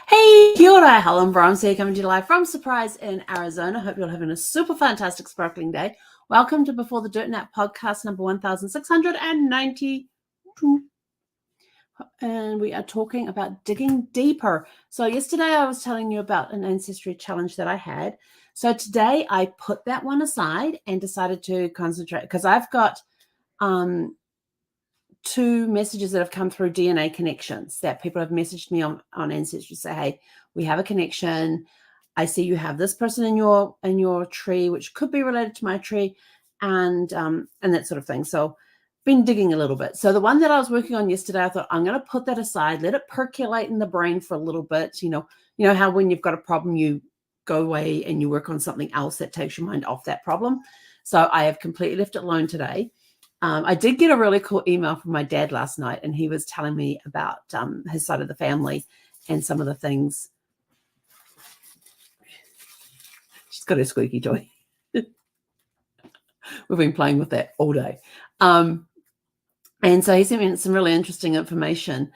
Hey, kia ora, Helen Brahms here, coming to you live from Surprise in Arizona. Hope you're having a super fantastic, sparkling day. Welcome to Before the Dirt Nap podcast number 1692. And we are talking about digging deeper. So yesterday I was telling you about an ancestry challenge that I had. So today I put that one aside and decided to concentrate because I've got two messages that have come through DNA connections that people have messaged me on Ancestry to say, hey, we have a connection. I see you have this person in your tree, which could be related to my tree, and that sort of thing. So been digging a little bit. So the one that I was working on yesterday, I thought I'm going to put that aside, let it percolate in the brain for a little bit. You know how when you've got a problem, you go away and you work on something else that takes your mind off that problem. So I have completely left it alone today. I did get a really cool email from my dad last night, and he was telling me about his side of the family and some of the things. She's got a squeaky toy. We've been playing with that all day. And so he sent me some really interesting information,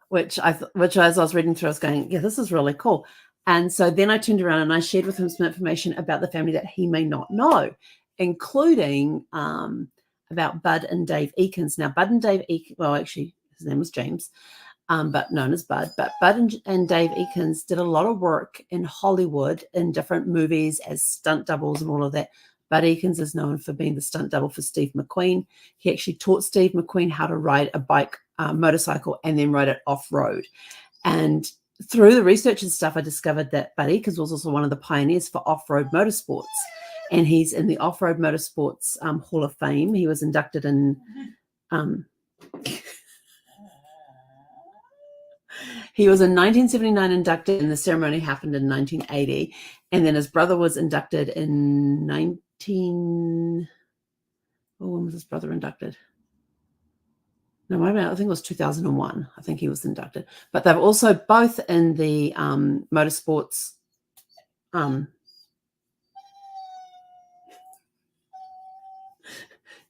which as I was reading through, I was going, yeah, this is really cool. And so then I turned around and I shared with him some information about the family that he may not know, including about Bud and Dave Eakins. Now, Bud and Dave Eakins, well, actually, his name was James, but known as Bud. But Bud and Dave Eakins did a lot of work in Hollywood in different movies as stunt doubles and all of that. Bud Eakins is known for being the stunt double for Steve McQueen. He actually taught Steve McQueen how to ride a bike, motorcycle, and then ride it off-road. And through the research and stuff, I discovered that Bud Eakins was also one of the pioneers for off-road motorsports. And he's in the Off-Road Motorsports Hall of Fame. He was inducted in he was in 1979 inducted, and the ceremony happened in 1980. And then his brother was inducted in when was his brother inducted? No, I think it was 2001. I think he was inducted. But they were also both in the motorsports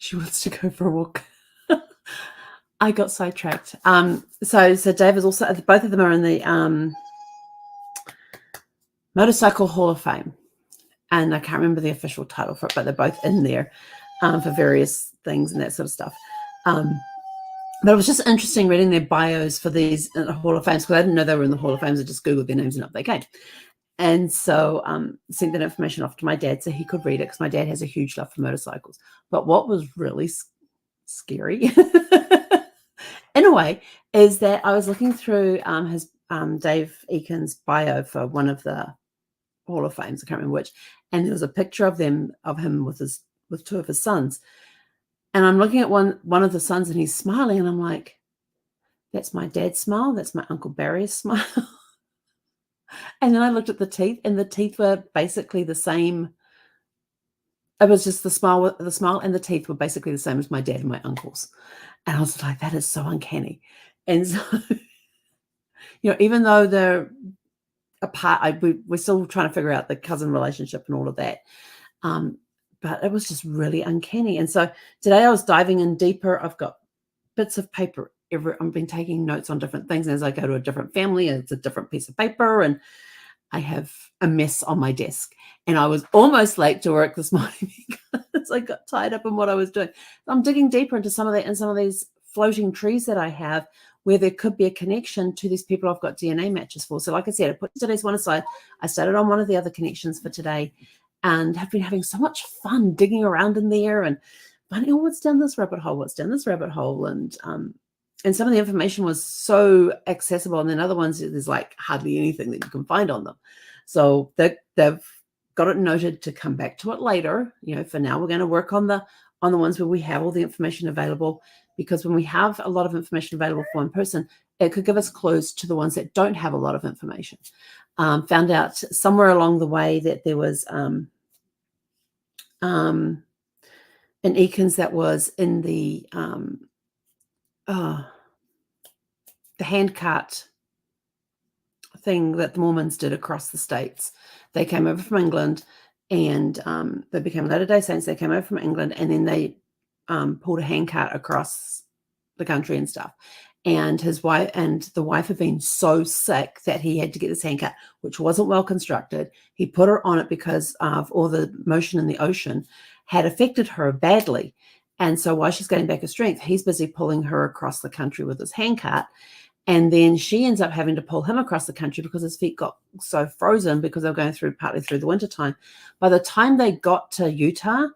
she wants to go for a walk. I got sidetracked. So Dave is also, both of them are in the Motorcycle Hall of Fame. And I can't remember the official title for it, but they're both in there for various things and that sort of stuff. But it was just interesting reading their bios for these Hall of Fames, because I didn't know they were in the Hall of Fames. I just Googled their names and up they came. And so sent that information off to my dad so he could read it, because my dad has a huge love for motorcycles. But what was really scary, in a way, is that I was looking through his Dave Eakins' bio for one of the Hall of Fames. I can't remember which. And there was a picture of him with two of his sons. And I'm looking at one of the sons, and he's smiling, and I'm like, that's my dad's smile. That's my Uncle Barry's smile. And then I looked at the teeth, and the teeth were basically the same. It was just the smile and the teeth were basically the same as my dad and my uncle's. And I was like, that is so uncanny. And so, even though they're apart, we're still trying to figure out the cousin relationship and all of that. But it was just really uncanny. And so today I was diving in deeper. I've got bits of paper I've been taking notes on different things. As I go to a different family, it's a different piece of paper, and I have a mess on my desk. And I was almost late to work this morning because I got tied up in what I was doing. I'm digging deeper into some of that and some of these floating trees that I have, where there could be a connection to these people I've got DNA matches for. So like I said, I put today's one aside. I started on one of the other connections for today, and have been having so much fun digging around in there and finding, what's down this rabbit hole, and some of the information was so accessible, and then other ones there's like hardly anything that you can find on them. So they've got it noted to come back to it later. For now, we're going to work on the ones where we have all the information available, because when we have a lot of information available for one person, it could give us clues to the ones that don't have a lot of information. Found out somewhere along the way that there was an Eakins that was in the handcart thing that the Mormons did across the states. They came over from England, and they became Latter-day Saints. They came over from England, and then they pulled a handcart across the country and stuff. and the wife had been so sick that he had to get this hand cut, which wasn't well constructed. He put her on it because of all the motion in the ocean had affected her badly. And so while she's getting back her strength, he's busy pulling her across the country with his hand cut. And then she ends up having to pull him across the country because his feet got so frozen because they were going through partly through the wintertime. By the time they got to Utah,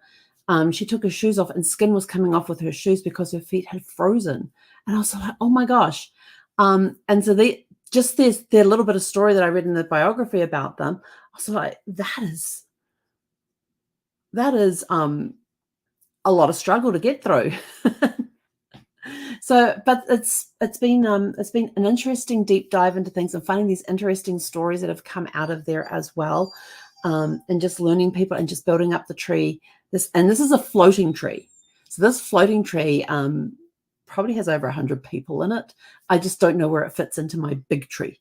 she took her shoes off and skin was coming off with her shoes because her feet had frozen. And I was like, oh my gosh. And so their little bit of story that I read in the biography about them, I was like, that is a lot of struggle to get through. So, but it's been an interesting deep dive into things and finding these interesting stories that have come out of there as well, and just learning people and just building up the tree. This is a floating tree. So this floating tree probably has over 100 people in it. I just don't know where it fits into my big tree,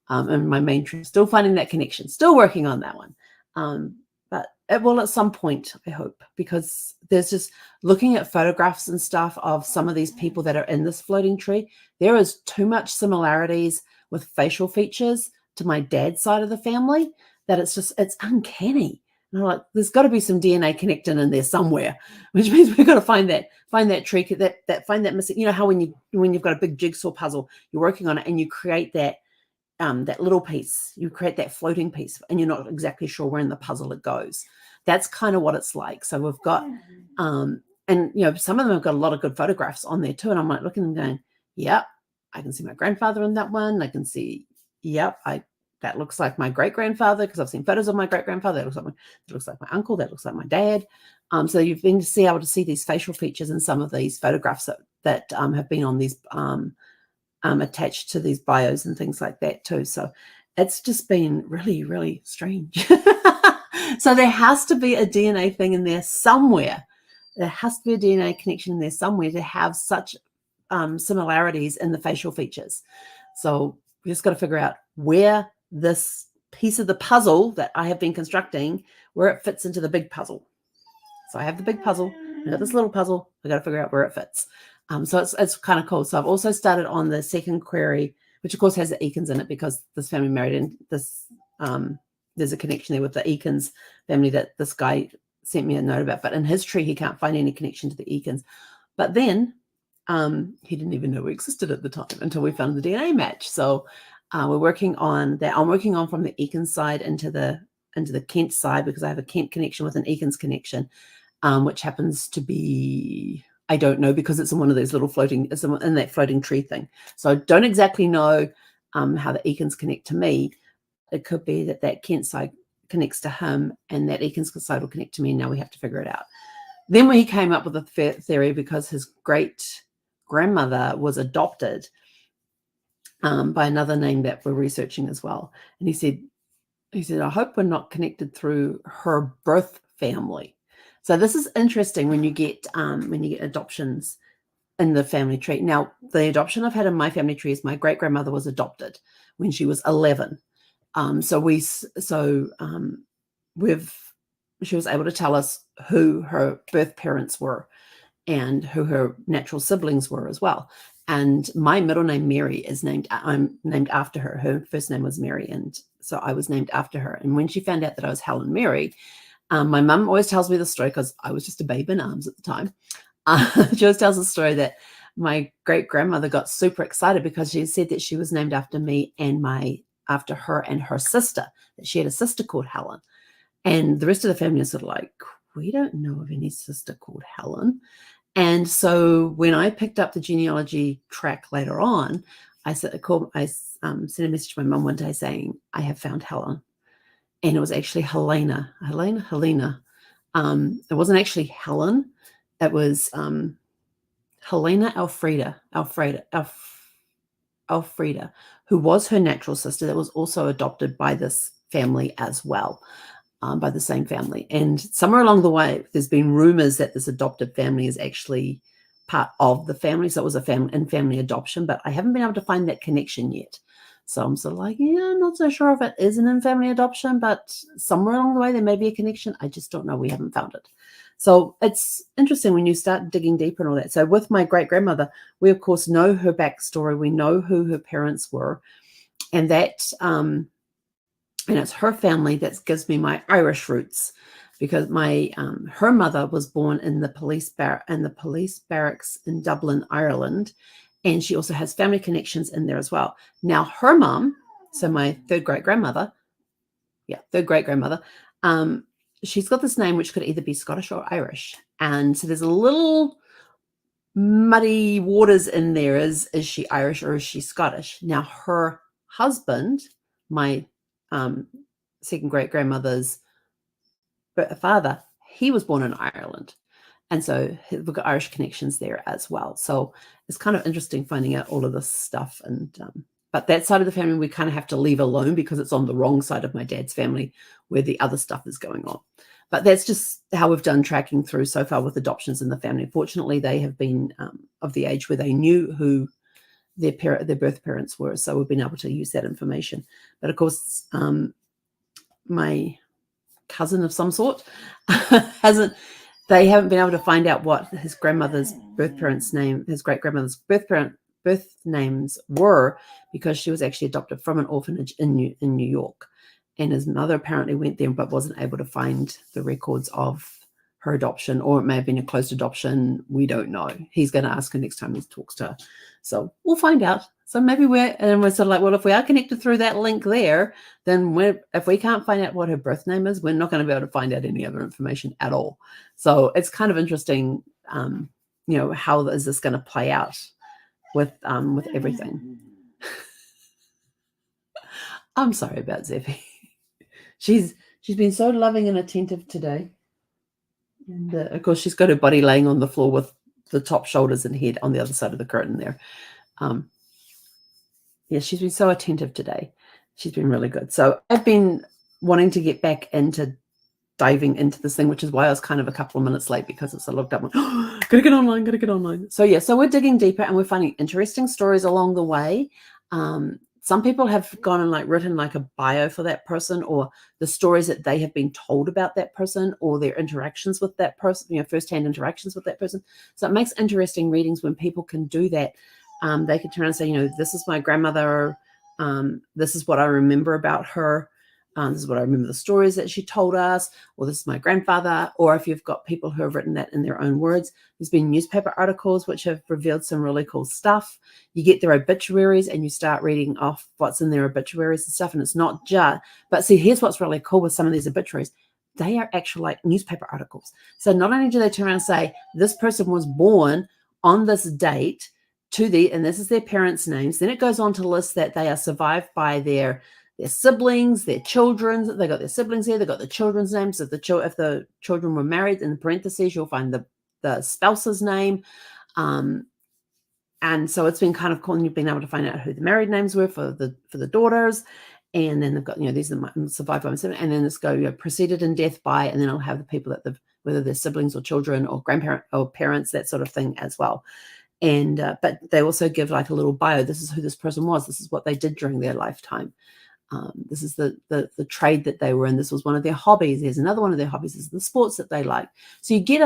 and my main tree. Still finding that connection. Still working on that one. But it will at some point, I hope, because there's just looking at photographs and stuff of some of these people that are in this floating tree. There is too much similarities with facial features to my dad's side of the family that it's uncanny. And I'm like, there's got to be some DNA connecting in there somewhere, which means we've got to find that tree, find that missing. You know how when you've got a big jigsaw puzzle, you're working on it and you create that little piece, you create that floating piece, and you're not exactly sure where in the puzzle it goes. That's kind of what it's like. So we've got, and some of them have got a lot of good photographs on there too. And I'm like looking and going, yep, I can see my grandfather in that one. I can see, yep, that looks like my great grandfather because I've seen photos of my great grandfather. That looks like my uncle. That looks like my dad. So you've been able to see these facial features in some of these photographs that have been on these. Attached to these bios and things like that too. So it's just been really, really strange. So there has to be a DNA thing in there somewhere. There has to be a DNA connection in there somewhere to have such similarities in the facial features. So we just got to figure out where this piece of the puzzle that I have been constructing, where it fits into the big puzzle. So I have the big puzzle, I got this little puzzle, I got to figure out where it fits. So it's kind of cool. So I've also started on the second query, which of course has the Eakins in it because this family married in this. There's a connection there with the Eakins family that this guy sent me a note about. But in his tree, he can't find any connection to the Eakins. But then he didn't even know we existed at the time until we found the DNA match. So we're working on that. I'm working on from the Eakins side into the Kent side because I have a Kent connection with an Eakins connection, which happens to be. I don't know because it's in one of those little it's in that floating tree thing. So I don't exactly know how the Eakins connect to me. It could be that Kent side connects to him and that Eakins side will connect to me. Now we have to figure it out. Then he came up with a theory because his great grandmother was adopted by another name that we're researching as well. And he said, I hope we're not connected through her birth family. So this is interesting when you get adoptions in the family tree. Now, the adoption I've had in my family tree is my great grandmother was adopted when she was 11. She was able to tell us who her birth parents were and who her natural siblings were as well. And my middle name Mary I'm named after her. Her first name was Mary, and so I was named after her. And when she found out that I was Helen Mary, my mum always tells me the story because I was just a babe in arms at the time. She always tells the story that my great grandmother got super excited because she said that she was named after me and after her and her sister, that she had a sister called Helen. And the rest of the family is sort of like, we don't know of any sister called Helen. And so when I picked up the genealogy track later on, I sent a message to my mum one day saying, I have found Helen. And it was actually Helena. It wasn't actually Helen. It was Helena Elfrida, who was her natural sister that was also adopted by this family as well, by the same family. And somewhere along the way, there's been rumors that this adopted family is actually part of the family. So it was a family adoption, but I haven't been able to find that connection yet. So I'm sort of like, I'm not so sure if it is an in-family adoption, but somewhere along the way there may be a connection. I just don't know. We haven't found it. So it's interesting when you start digging deeper and all that. So with my great-grandmother, we of course know her backstory. We know who her parents were. And that, and it's her family that gives me my Irish roots, because my her mother was born in the police barracks in Dublin, Ireland, and she also has family connections in there as well. Now her mom, so my third great grandmother, she's got this name which could either be Scottish or Irish, and so there's a little muddy waters in there. Is she Irish or is she Scottish? Now her husband, my second great grandmother's father, he was born in Ireland, and so we've got Irish connections there as well. So it's kind of interesting finding out all of this stuff. And but that side of the family we kind of have to leave alone because it's on the wrong side of my dad's family where the other stuff is going on. But that's just how we've done tracking through so far with adoptions in the family. Fortunately, they have been of the age where they knew who their birth parents were, so we've been able to use that information. But of course, my cousin of some sort they haven't been able to find out what his grandmother's birth parents' name, his great grandmother's birth names were, because she was actually adopted from an orphanage in New York. And his mother apparently went there but wasn't able to find the records of her adoption, or it may have been a closed adoption. We don't know. He's going to ask her next time he talks to her. So we'll find out. So maybe we're sort of like, well, if we are connected through that link there, then if we can't find out what her birth name is, we're not going to be able to find out any other information at all. So it's kind of interesting, how is this going to play out with everything. I'm sorry about Zeffie. She's been so loving and attentive today. And of course, she's got her body laying on the floor with the top, shoulders, and head on the other side of the curtain there. She's been so attentive today. She's been really good. So I've been wanting to get back into diving into this thing, which is why I was kind of a couple of minutes late, because it's a looked up, gotta get online. So we're digging deeper and we're finding interesting stories along the way. Some people have gone and written a bio for that person, or the stories that they have been told about that person, or their interactions with that person, firsthand interactions with that person. So it makes interesting readings when people can do that. They can turn and say, this is my grandmother. This is what I remember about her. This is what I remember the stories that she told us, or this is my grandfather. Or if you've got people who have written that in their own words, there's been newspaper articles which have revealed some really cool stuff. You get their obituaries and you start reading off what's in their obituaries and stuff. And it's not just, but see, here's what's really cool with some of these obituaries. They are actually newspaper articles. So not only do they turn around and say, this person was born on this date and this is their parents' names, then it goes on to list that they are survived by their siblings, their children. They got their siblings here. They got the children's names. If the children were married, in parentheses, you'll find the spouse's name. And so it's been kind of cool. And you've been able to find out who the married names were for the daughters. And then they've got, these are survived by my sibling. And then it's preceded in death by, and then I'll have the people that whether they're siblings or children or grandparent or parents, that sort of thing as well. And but they also give a little bio. This is who this person was. This is what they did during their lifetime. This is the trade that they were in. This was one of their hobbies. There's another one of their hobbies is the sports that they like. So you get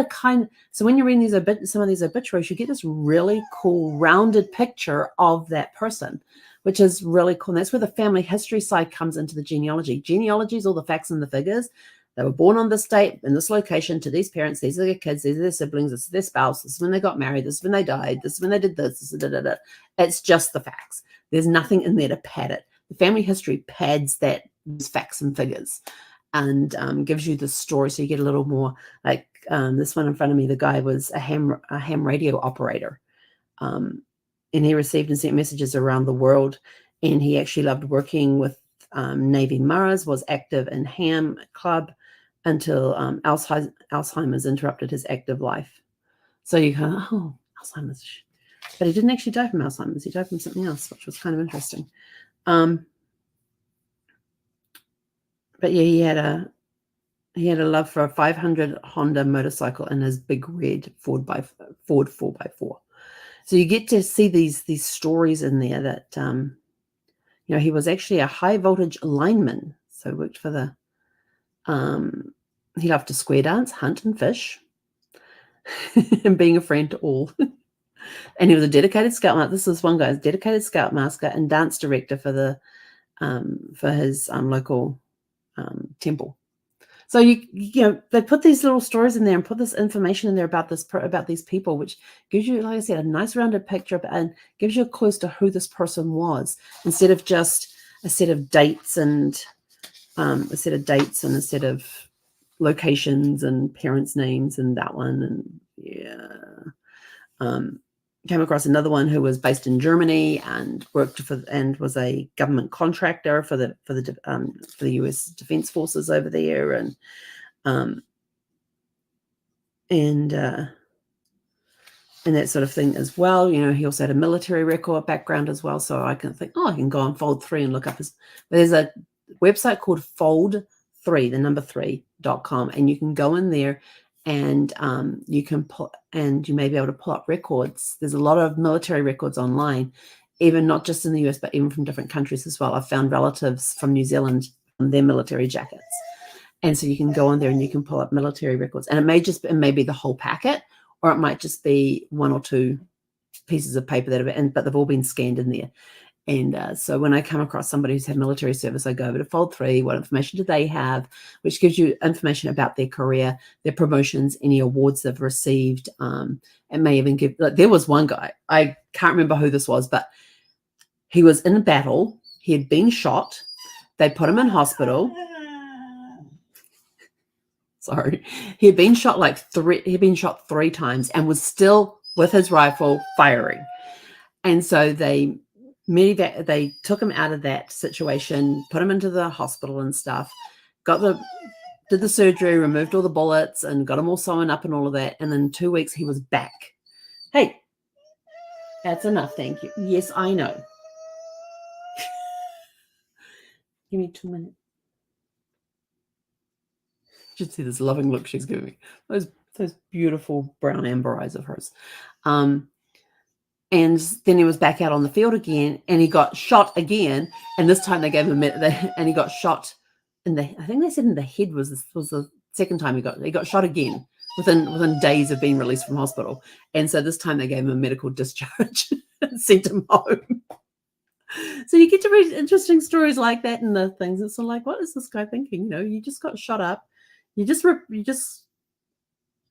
so when you're reading some of these obituaries, you get this really cool rounded picture of that person, which is really cool. And that's where the family history side comes into the genealogy. Genealogy is all the facts and the figures. They were born on this date in this location to these parents. These are their kids. These are their siblings. This is their spouse. This is when they got married. This is when they died. This is when they did this. This is It's just the facts. There's nothing in there to pad it. The family history pads those facts and figures and gives you the story. So you get a little more this one in front of me. The guy was a ham radio operator. And he received and sent messages around the world. And he actually loved working with Navy Maras, was active in ham club until Alzheimer's interrupted his active life. So you go, Alzheimer's. But he didn't actually die from Alzheimer's. He died from something else, which was kind of interesting. But yeah, he had a love for a 500 Honda motorcycle and his big red Ford 4x4. So you get to see these stories in there that he was actually a high voltage lineman. So worked for he loved to square dance, hunt, and fish. and being a friend to all. And he was a dedicated scoutmaster. This was one guy, a dedicated scoutmaster and dance director for his local temple. So you know they put these little stories in there and put this information in there about these people, which gives you, like I said, a nice rounded picture and gives you a clue as to who this person was, instead of just a set of dates and a set of locations and parents' names and that one. And yeah, came across another one who was based in Germany and worked for and was a government contractor for the U.S. Defense Forces over there, and that sort of thing as well. You know, he also had a military record background as well. So I can think, I can go on Fold3 and look up his. But there's a website called Fold3, the number 3.com, and you can go in there and you can put, and you may be able to pull up records. There's a lot of military records online, even not just in the US, but even from different countries as well. I've found relatives from New Zealand on their military jackets. And so you can go on there and you can pull up military records, and it may be the whole packet, or it might just be one or two pieces of paper but they've all been scanned in there. And so when I come across somebody who's had military service, I go over to Fold3. What information do they have? Which gives you information about their career, their promotions, any awards they've received. It may even give, like, there was one guy, I can't remember who this was, but he was in a battle. He had been shot. They put him in hospital. Sorry. He had been shot three times and was still with his rifle firing. And so they took him out of that situation, put him into the hospital and stuff, did the surgery, removed all the bullets and got him all sewn up and all of that. And in 2 weeks he was back. Hey, that's enough. Thank you. Yes, I know. Give me 2 minutes. You should see this loving look she's giving me. Those beautiful brown amber eyes of hers. And then he was back out on the field again, and he got shot again. And this time they gave him and he got shot I think they said in the head was the second time he got shot again within days of being released from hospital. And so this time they gave him a medical discharge and sent him home. So you get to read interesting stories like that and the things. It's sort of like, what is this guy thinking? You know, you just got shot up. You just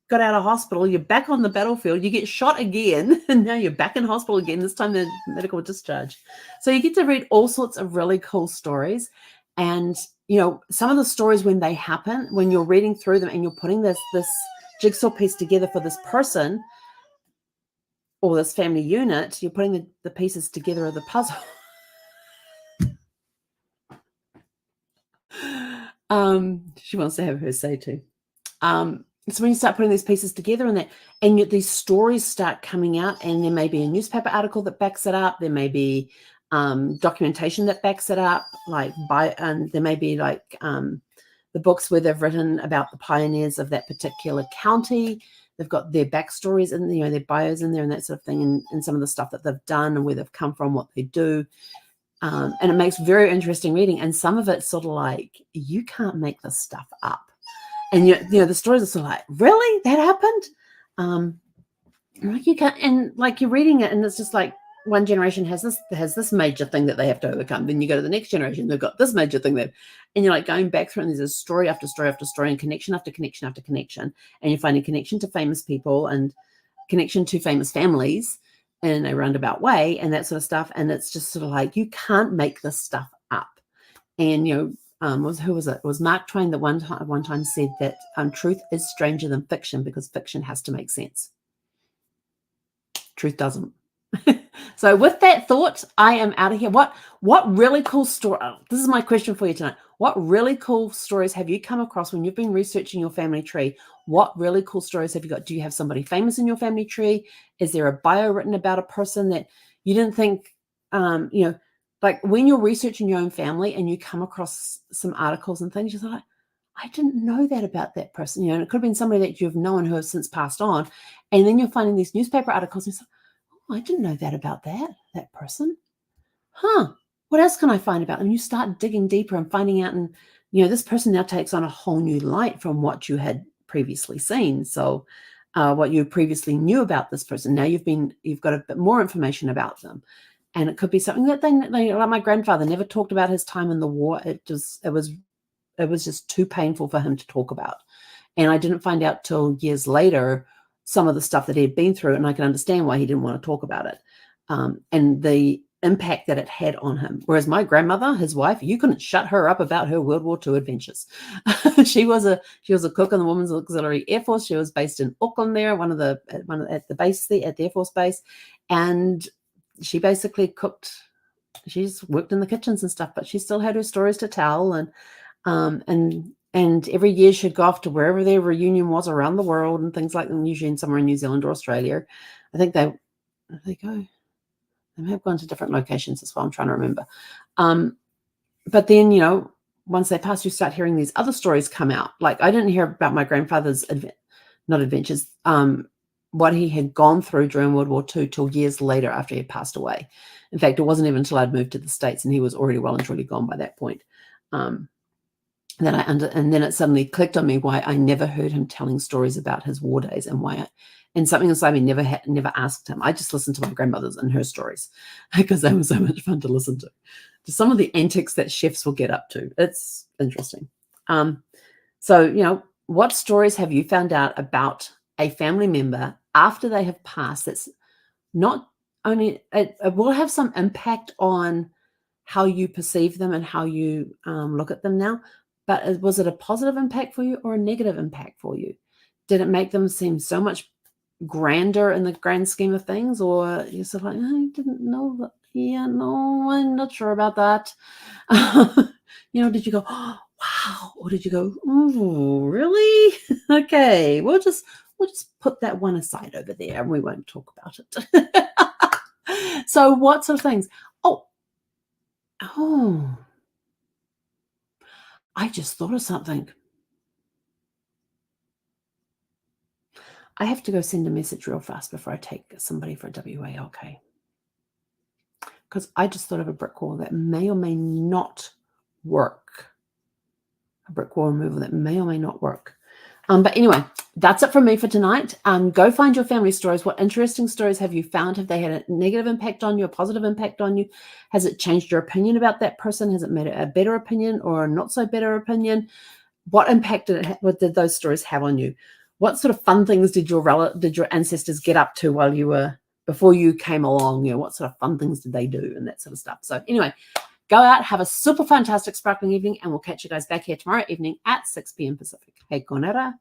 got out of hospital, you're back on the battlefield, you get shot again, and now you're back in hospital again, this time the medical discharge. So you get to read all sorts of really cool stories. And, you know, some of the stories when they happen, when you're reading through them and you're putting this jigsaw piece together for this person or this family unit, you're putting the pieces together of the puzzle. She wants to have her say too. So when you start putting these pieces together and these stories start coming out, and there may be a newspaper article that backs it up, there may be documentation that backs it up, and there may be like the books where they've written about the pioneers of that particular county. They've got their backstories and their bios in there and that sort of thing, and some of the stuff that they've done and where they've come from, what they do. And it makes very interesting reading. And some of it's sort of like, you can't make this stuff up. And you know the stories are sort of like, really, that happened? Like you can't, and like you're reading it, and it's just like one generation has this major thing that they have to overcome. Then you go to the next generation, they've got this major thing and you're like going back through, and there's a story after story after story, and connection after connection after connection, and you're finding connection to famous people and connection to famous families in a roundabout way, and that sort of stuff. And it's just sort of like, you can't make this stuff up. And who was it? It was Mark Twain that one time said that truth is stranger than fiction because fiction has to make sense. Truth doesn't. So with that thought, I am out of here. What really cool story? This is my question for you tonight. What really cool stories have you come across when you've been researching your family tree? What really cool stories have you got? Do you have somebody famous in your family tree? Is there a bio written about a person that you didn't think, like when you're researching your own family and you come across some articles and things, you're like, I didn't know that about that person. And it could have been somebody that you've known who has since passed on. And then you're finding these newspaper articles and you're like, oh, I didn't know that about that person. Huh. What else can I find about them? You start digging deeper and finding out, and this person now takes on a whole new light from what you had previously seen. So what you previously knew about this person. Now you've got a bit more information about them. And it could be something that like my grandfather never talked about his time in the war. It was just too painful for him to talk about. And I didn't find out till years later some of the stuff that he had been through, and I can understand why he didn't want to talk about it, and the impact that it had on him. Whereas my grandmother, his wife, you couldn't shut her up about her World War II adventures. she was a cook in the Women's Auxiliary Air Force. She was based in Auckland there, at the base there, at the Air Force base, and she basically cooked. She's worked in the kitchens and stuff, but she still had her stories to tell, and every year she'd go off to wherever their reunion was around the world and things like that, usually somewhere in New Zealand or Australia. I think they may have gone to different locations as well. I'm trying to remember. But then, once they pass, you start hearing these other stories come out. Like, I didn't hear about my grandfather's, not adventures, what he had gone through during World War II till years later after he had passed away. In fact, it wasn't even until I'd moved to the States and he was already well and truly gone by that point. And then it suddenly clicked on me why I never heard him telling stories about his war days, and something inside me never asked him. I just listened to my grandmother's and her stories because they were so much fun to listen to some of the antics that chefs will get up to. It's interesting. So, what stories have you found out about a family member after they have passed? That's not only, it will have some impact on how you perceive them and how you look at them now, but was it a positive impact for you or a negative impact for you? Did it make them seem so much grander in the grand scheme of things, or you're sort of like, I didn't know that? Yeah, no, I'm not sure about that. Did you go, oh, wow, or did you go, oh, really? Okay, we'll just put that one aside over there and we won't talk about it. So what sort of things? Oh, I just thought of something. I have to go send a message real fast before I take somebody for a WA, okay? Because I just thought of a brick wall that may or may not work. A brick wall removal that may or may not work. But anyway, that's it from me for tonight. Go find your family stories. What interesting stories have you found? Have they had a negative impact on you, a positive impact on you? Has it changed your opinion about that person? Has it made it a better opinion or a not so better opinion? What impact what did those stories have on you? What sort of fun things did your ancestors get up to before you came along? What sort of fun things did they do and that sort of stuff? So anyway, go out, have a super fantastic sparkling evening, and we'll catch you guys back here tomorrow evening at 6 p.m. Pacific. Hey, konera.